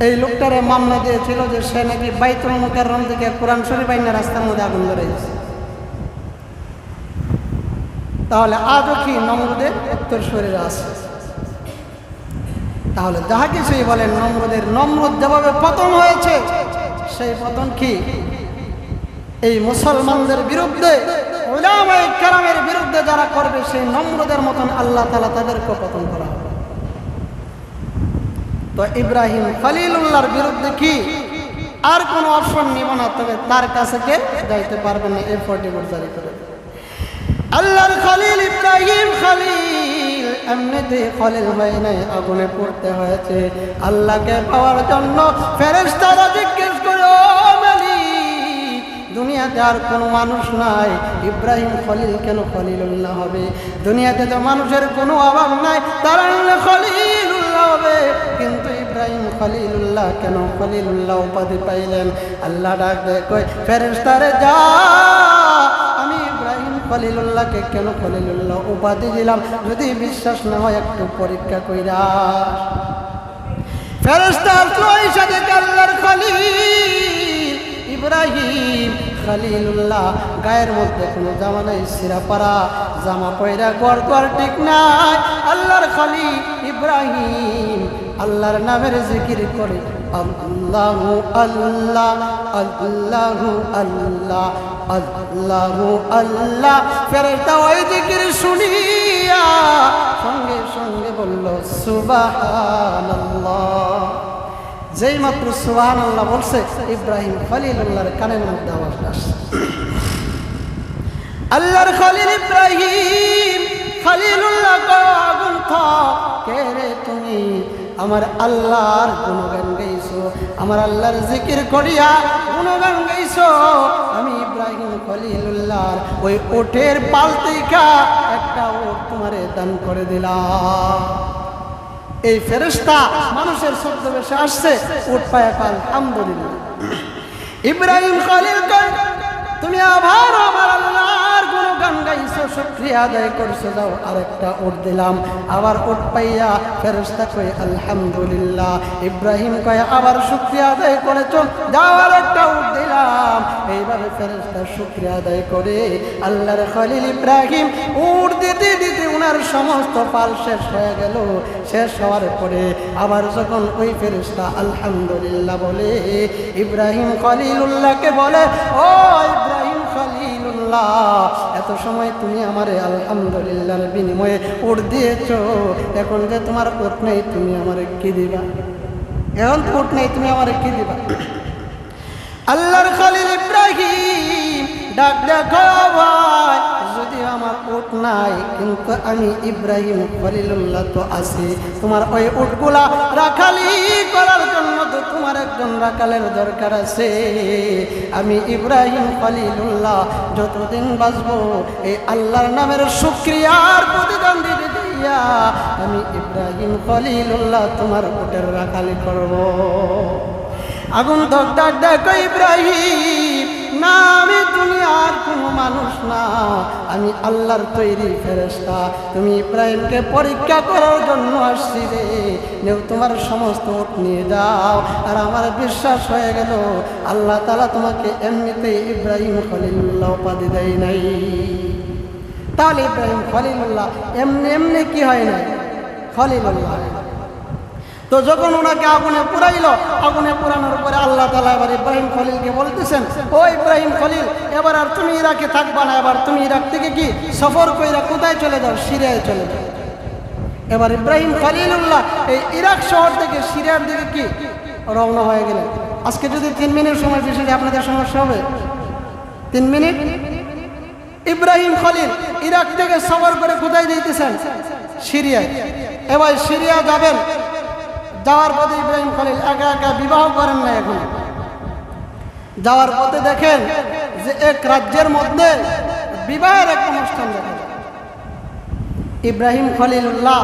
এই লোকটারে মামলা দিয়েছিল যে সে নাকি বাইতুল মুকাররম থেকে কোরআন শরীফ আইনা রাস্তার মধ্যে আগুন ধরাইছে। তাহলে আজও কি নমরুদের উত্তর শরীরে আছে? তাহলে যাহা কিছুই বলেন, নমরুদ যেভাবে পতন হয়েছে, সেই পতন কি এই মুসলমানদের বিরুদ্ধে, উলামায়ে কেরামের বিরুদ্ধে যারা করবে, সেই নমরুদের মতন আল্লাহ তাআলা তাদেরকে পতন করা হবে। তো ইব্রাহিম খলিলুল্লাহর বিরুদ্ধে কি আর কোনো অপশন নিব না, তবে তার কাছে কে যাইতে পারবে না, A44 জারি করে। আল্লাহর খলিল ইব্রাহিম খলিল এমনিতে খলিল হয় নাই, আগুনে পড়তে হয়েছে। আল্লাহকে পাওয়ার জন্য ফেরেশতারা জিজ্ঞেস করে, ও মালিক, দুনিয়াতে আর কোনো মানুষ নাই, ইব্রাহিম খলিল কেন খলিলুল্লাহ হবে? দুনিয়াতে তো মানুষের কোনো অভাব নাই, তারা খলিলুল্লাহ হবে, কিন্তু ইব্রাহিম খলিলুল্লাহ কেন খলিলুল্লাহ উপাধি পাইলেন? আল্লাহ ডাক দেয়, কই ফেরেশতারে যা, আমি ইব্রাহিম খলিলুল্লাহকে কেন খলিলুল্লাহ উপাধি দিলাম, যদি বিশ্বাস না হয় একটু পরীক্ষা কইরা। ফেরেশতা সাথে আল্লাহর খলিল ইব্রাহিম খলিলুল্লাহ গায়ের মধ্যে কোনো জামা নাই, সিরাপাড়া জামা পয়রা গড় ঠিক নাই। আল্লাহর খলিল ইব্রাহিম আল্লাহর নামের জিকির করে, আল্লাহু আল্লাহ আল্লাহু আল্লাহ আল্লাহু আল্লাহ। ফেরেশতা ওই জিকির শুনিয়া সঙ্গে সঙ্গে বলল সুবহানাল্লাহ। যেই মাত্র সুবহানাল্লাহ বলছে, ইব্রাহিম খলিলুল্লাহর কানের মধ্যে আওয়াজ আসছে, আল্লাহর খলিল ইব্রাহিম খলিলুল্লাহ আগুন কে রে তুমি? আমার আল্লাহর গুণগান গাইছো, আমার আল্লাহর জিকির করিয়া গুণগান গাইছো। আমি ইব্রাহিম খলিলুল্লাহর ওই ওটের পাল থেকে একটা ওট তোমারে দান করে দিলাম। এই ফেরেশতা মানুষের ছদ্মবেশে আসছে, উট পায়া পাল, আলহামদুলিল্লাহ। ইব্রাহিম খলিল কয়, তুমি আবার আমার আল্লাহর গুণগান গাইছো, শুকরিয়া আদায় করছো, দাও আরেকটা উট দিলাম। আবার উট পাইয়া ফেরেশতা কয় আলহামদুলিল্লাহ। ইব্রাহিম কয় আবার শুকরিয়া আদায় করেছো, দাও আরেকটা উট দিলাম। এইভাবে ফেরেশতা শুকরিয়া আদায় করে আল্লাহর খলিল ইব্রাহিম উট দিতে দিতে উনার সমস্ত পাল শেষ হয়ে গেল। শেষ হওয়ার পরে আবার যখন ওই ফেরেশতা আলহামদুলিল্লাহ বলে, ইব্রাহিম খলিলুল্লাহকে বলে, ও ইব্রাহিম খলিলুল্লাহ, এত সময় তুমি আমারে আলহামদুলিল্লাহর বিনিময়ে উট দিয়েছ, এখন যে তোমার উট নেই, তুমি আমারে কি দিবা? এখন উট নেই, তুমি আমারে কি দিবা? আল্লাহর খলিল ইব্রাহিম ডাক দেখো, ভাই যদি আমার উট নাই, কিন্তু আমি ইব্রাহিম খলিলুল্লাহ তো আছি। তোমার ওই উটগুলা রাখালি করার জন্য তো তোমার একজন রাখালের দরকার আছে। আমি ইব্রাহিম খলিলুল্লাহ যতদিন বাঁচবো, এই আল্লাহর নামের শুকরিয়ার প্রতিদান দিতে দিয়া আমি ইব্রাহিম খলিলুল্লাহ তোমার উটের রাখালি করব। আগুন ধক ডাক দেখো, ইব্রাহিম না, আমি দুনিয়ার কোনো মানুষ না, আমি আল্লাহর তৈরি ফেরেশতা। তুমি ইব্রাহিমকে পরীক্ষা করার জন্য আসছি রে, নেও তোমার সমস্ত উট নিয়ে যাও। আর আমার বিশ্বাস হয়ে গেল, আল্লাহ তাআলা তোমাকে এমনিতেই ইব্রাহিম খলিলুল্লাহ উপাধি দেয় নাই। তাহলে ইব্রাহিম খলিলুল্লাহ এমনি এমনি কি হয় নাই, খলিলুল্লাহ। তো যখন ওনাকে আগুনে পুরাইল, আগুনে পুরানোর পরে আল্লাহ তাআলা এবার ইব্রাহিম খলিলকে বলতেছেন, ও ইব্রাহিম খলিল, এবার আর তুমি ইরাকে থাকবা না, এবার তুমি ইরাক থেকে কি সফর কইরা কোথায় চলে যাও? সিরিয়ায় চলে যাও। এবার ইব্রাহিম খলিলুল্লাহ এই ইরাক শহর থেকে সিরিয়ার দিকে কি রওনা হয়ে গেলেন। আজকে যদি 3 মিনিট সময় বেশি আপনাদের সমস্যা হবে? 3 মিনিট। ইব্রাহিম খলিল ইরাক থেকে সফর করে কোথায় যাইতেছেন? সিরিয়ায়। এবার সিরিয়া যাবেন, যাওয়ার পথে ইব্রাহিম খলিল একা একা বিবাহ করেন না। এখন যাওয়ার পথে দেখেন যে এক রাজ্যের মধ্যে বিবাহের একটা অনুষ্ঠান দেখা যায়। ইব্রাহিম খলিলুল্লাহ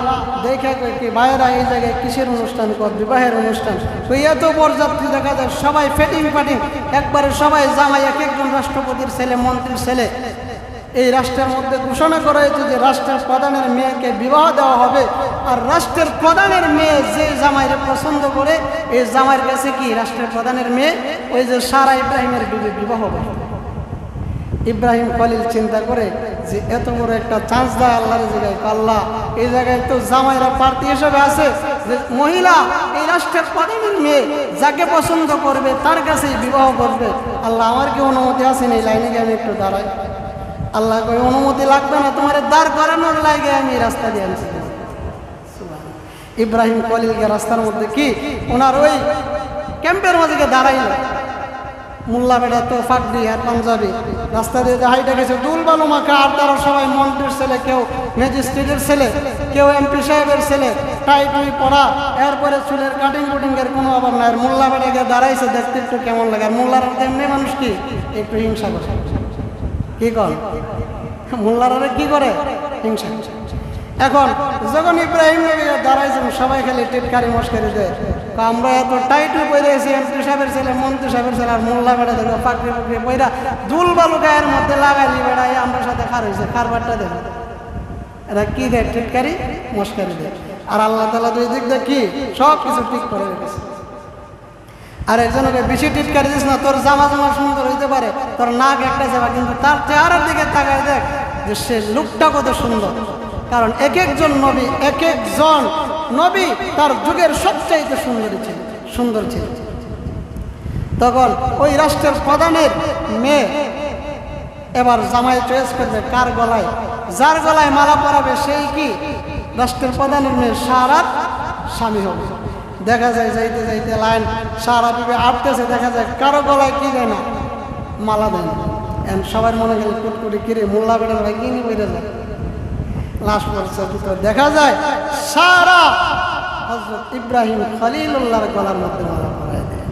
দেখে কি ভাইয়েরা এই জায়গায় কিসের অনুষ্ঠান কর? বিবাহের অনুষ্ঠান। তো এত বরযাত্রী দেখা যায়, সবাই ফেটিং ফাটিং, একবারে সবাই জামাই, এক একজন রাষ্ট্রপতির ছেলে, মন্ত্রীর ছেলে, এই রাষ্ট্রের মধ্যে ঘোষণা করা হয়েছে যে রাষ্ট্রের প্রধানের মেয়েকে বিবাহ দেওয়া হবে। আর রাষ্ট্রের প্রধানের মেয়ে যে জামাইরে পছন্দ করে, এই জামাইয়ের কাছে কি রাষ্ট্রের প্রধানের মেয়ে ওই যে সারা ইব্রাহিমের বিবাহ হবে। ইব্রাহিম খলিল চিন্তা করে যে এত বড় একটা চান্স দেয় আল্লাহর জায়গায়, আল্লাহ এই জায়গায় তো জামাইরা প্রার্থী হিসেবে আছে, যে মহিলা এই রাষ্ট্রের প্রধানের মেয়ে যাকে পছন্দ করবে তার কাছেই বিবাহ করবে। আল্লাহ আমার কি অনুমতি আছে না এই লাইনে গিয়ে আমি একটু দাঁড়াই? আল্লাহ কই অনুমতি লাগবে না, তোমার দাঁড় করানোর লাগে আমি রাস্তা দিয়ে আনছি। ইব্রাহিম খলিলকে রাস্তার মধ্যে কি ওনার ওই ক্যাম্পের মাঝে দাঁড়াইল। মোল্লা বেটা তো ফাঁকদি আর পাঞ্জাবি রাস্তা দিয়ে হাইটা গেছে, দুল বালু মাখা। আর তারা সবাই মন্ত্রীর ছেলে, কেউ ম্যাজিস্ট্রেটের ছেলে, কেউ এমপি সাহেবের ছেলে, টাই টুই পরা, এরপরে চুলের কাটিং কুটিংয়ের কোনো অভাব নাই। আর মোল্লা বেটাকে দাঁড়াইছে, দেখতে একটু কেমন লাগে। আর মোল্লার এমনি মানুষ কি একটু হিংসা করে, কি কর মোল্লারা কি করে, হিংসা। এখন যখন ইব্রাহিম নবী দাঁড়াইছেন সবাই খালি টিটকারি মস্কারি দেয়, আমরা এত টাইটু পরে আছি, এমপি সাহেবের ছেলে, মন্ত্রী সাহেবের ছেলে, আর মোল্লা বেড়া দেখো পাকড়ি পাকড়ি পয়রা দুল বালু গায়ের মধ্যে লাগাইলি বেড়াই আমরা সাথে খার হয়েছে, খারবারটা দেখো এরা কি দেয়, টিটকারি মস্কারি দেয়। আর আল্লাহ তাআলা দুই দিক দিয়ে কি সব কিছু ঠিক করে রেখেছে। আর একজনকে বেশি টিটকারি দিস না, তোর জামা জামা সুন্দর হইতে পারে, তোর নাক একটা যাবা, কিন্তু তার চেহারার দিকে তাকায় দেখ যে সে লুকটা কত সুন্দর। কারণ এক একজন নবী, এক একজন নবী তার যুগের সবচাইতে সুন্দর ছিল। তখন ওই রাষ্ট্রের প্রধানের মেয়ে এবার জামাই চয়েস করবে কার গলায়, যার গলায় মালা পরাবে সেই কি রাষ্ট্রের প্রধানের মেয়ে সারার স্বামী হবে। দেখা যায় যাইতে যাইতে লাইন সারা বিবে আটতেছে, দেখা যায় কারো গলায় কি দেয় না, মালা দেয় না। সবার মনে গেলে কুটকুটি কিরে মোল্লা বেটার ভাই কিনে বেড়ে যায়। লাশ পড়ছে দেখা যায় সারা হযরত ইব্রাহিম খলিলুল্লাহর গলার মধ্যে মালা পরায় দেয়।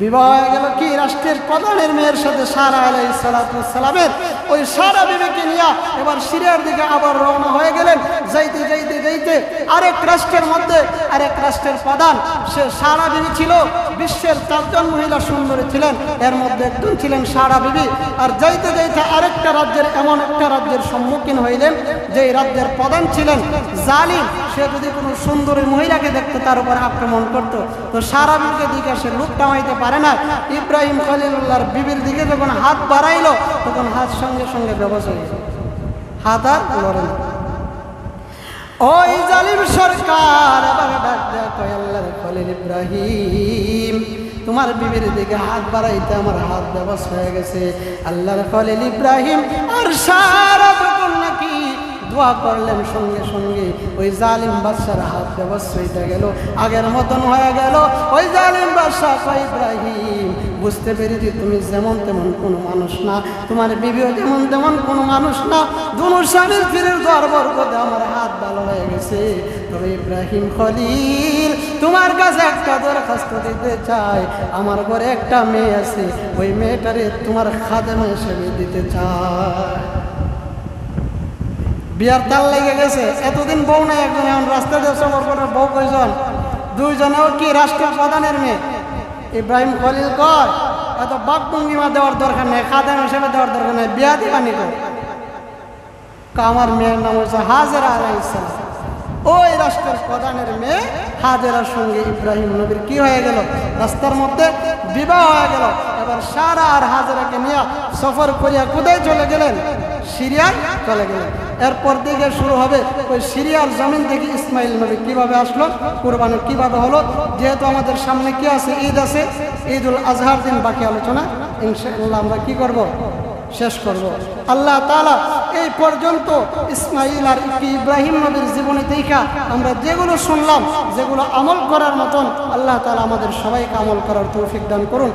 বিবাহ হয়ে গেল কি রাষ্ট্রের প্রধানের মেয়ের সাথে সারা আলাইহিস সালাতু ওয়াস সালামের। ওই সারা বিবিকে নিয়ে এবার সিরিয়ার দিকে আবার রওনা হয়ে গেলেন। যাইতে যাইতে যাইতে আরেক রাষ্ট্রের মধ্যে আরেক রাষ্ট্রের প্রধান, সে সারা বিবি ছিল। বিশ্বের 4 জন মহিলা সুন্দরী ছিলেন, এর মধ্যে একজন ছিলেন সারা বিবি। আর যাইতে যাইতে আরেকটা রাজ্যের, এমন একটা রাজ্যের সম্মুখীন হইলেন যে রাজ্যের প্রধান ছিলেন জালিম। সে যদি কোনো সুন্দরী মহিলাকে দেখতো তার উপর আক্রমণ করত। তো সারা বিবিকে দিকে সে লুক টামাইতে পারে না। ইব্রাহিম খলিলুল্লাহর বিবির দিকে যখন হাত বাড়াইল তখন হাত সঙ্গে সঙ্গে ব্যবস্থা হয়ে গেল, হাত আর লড়ে না। ওই জালিম সরকার আবার ডাক দেয়া কয়, আল্লাহর খলিল ইব্রাহিম তোমার বিবির দিকে হাত বাড়াইতে আমার হাত ব্যবস্থা হয়ে গেছে। আল্লাহর খলিল ইব্রাহিম আর সারা তখন নাকি দোয়া করলেন, সঙ্গে সঙ্গে ওই জালিম বাদশার হাত ব্যবস্থা হইতে গেল, আগের মতন হয়ে গেল। ওই জালিম বাদশা কয়, ইব্রাহিম বুঝতে পেরেছি তুমি যেমন তেমন কোনো মানুষ না, তোমার বিবিও যেমন তেমন কোনো মানুষ না। দুনো স্বামীর ফিরের দর বরকতে আমার হাত ভালো হয়ে গেছে। তবে ইব্রাহিম খলিল তোমার কাছে একটা দরখাস্ত দিতে চাই। আমার ঘরে একটা মেয়ে আছে, ওই মেয়েটারে তোমার খাদেমা হিসেবে দিতে চাই। বিয়ার তাল লেগে গেছে, এতদিন বউ নাই, একজন এখন রাস্তা দিয়ে সফর করে বউ কয়জন, দুইজনেও কি রাষ্ট্রের প্রধানের মেয়ে। ইব্রাহিম খলিল কয় এত বাকভঙ্গিমা দেওয়ার দরকার নেই, খাদেম হিসেবে দেওয়ার দরকার নেই, বিয়া দিবানি কর। আমার মেয়ের নাম হচ্ছে হাজেরা আলাইহিস সালাম। ওই রাষ্ট্রের প্রধানের মেয়ে হাজেরার সঙ্গে ইব্রাহিম নবীর কি হয়ে গেল, রাস্তার মধ্যে বিবাহ হয়ে গেল। এবার সারা আর হাজেরাকে নিয়ে সফর করিয়া কোথায় চলে গেলেন, সিরিয়ায় চলে গেলেন। এরপর দিকে শুরু হবে ওই সিরিয়ার জমিন থেকে ইসমাইল নবী কিভাবে আসলো, কুরবানি কিভাবে হলো। যেহেতু আমাদের সামনে কি আছে, ঈদ আছে, ঈদুল আজহার দিন বাকি আলোচনা ইনশাআল্লাহ আমরা কি করব, শেষ করব। আল্লাহ তাআলা এই পর্যন্ত ইসমাইল আর ইব্রাহিম নবীর জীবনী দেখা আমরা যেগুলো শুনলাম, যেগুলো আমল করার মতন, আল্লাহ তাআলা আমাদের সবাইকে আমল করার তৌফিক দান করুন।